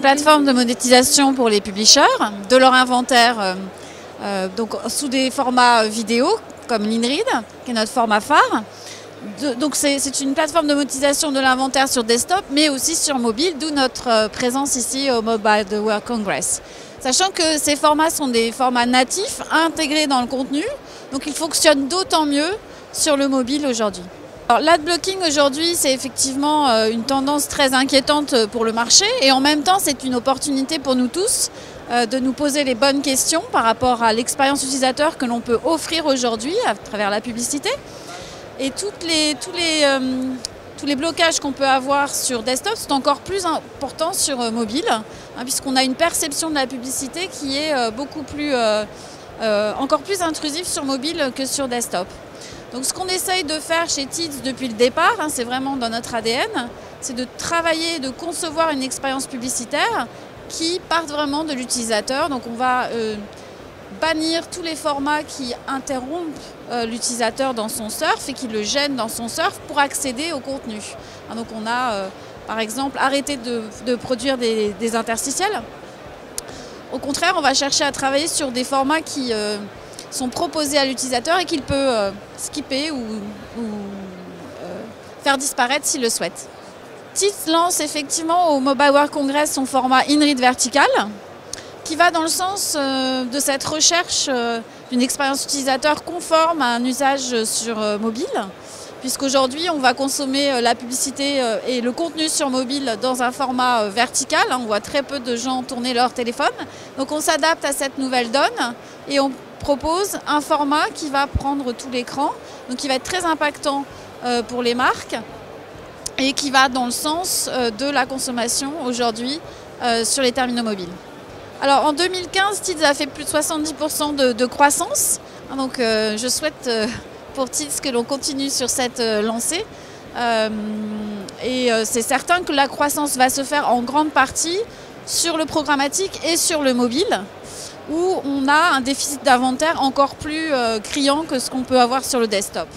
plateforme de monétisation pour les publishers, de leur inventaire donc sous des formats vidéo comme l'InRead, qui est notre format phare. Donc c'est une plateforme de monétisation de l'inventaire sur desktop, mais aussi sur mobile, d'où notre présence ici au Mobile World Congress. Sachant que ces formats sont des formats natifs, intégrés dans le contenu, donc ils fonctionnent d'autant mieux sur le mobile aujourd'hui. L'adblocking aujourd'hui, c'est effectivement une tendance très inquiétante pour le marché, et en même temps c'est une opportunité pour nous tous de nous poser les bonnes questions par rapport à l'expérience utilisateur que l'on peut offrir aujourd'hui à travers la publicité. Et tous les blocages qu'on peut avoir sur desktop sont encore plus importants sur mobile, puisqu'on a une perception de la publicité qui est encore plus intrusive sur mobile que sur desktop. Donc ce qu'on essaye de faire chez Teads depuis le départ, c'est vraiment dans notre ADN, c'est de travailler, de concevoir une expérience publicitaire qui parte vraiment de l'utilisateur. Donc on va bannir tous les formats qui interrompent l'utilisateur dans son surf et qui le gênent dans son surf pour accéder au contenu. Donc on a par exemple arrêté de produire des interstitiels. Au contraire, on va chercher à travailler sur des formats qui sont proposés à l'utilisateur et qu'il peut skipper ou faire disparaître s'il le souhaite. Teads lance effectivement au Mobile World Congress son format InRead vertical, qui va dans le sens de cette recherche d'une expérience utilisateur conforme à un usage sur mobile, puisqu'aujourd'hui on va consommer la publicité et le contenu sur mobile dans un format vertical. On voit très peu de gens tourner leur téléphone, donc on s'adapte à cette nouvelle donne et on propose un format qui va prendre tout l'écran, donc qui va être très impactant pour les marques et qui va dans le sens de la consommation aujourd'hui sur les terminaux mobiles. Alors en 2015, Teads a fait plus de 70% de croissance. Donc je souhaite pour Teads que l'on continue sur cette lancée. C'est certain que la croissance va se faire en grande partie sur le programmatique et sur le mobile, où on a un déficit d'inventaire encore plus criant que ce qu'on peut avoir sur le desktop.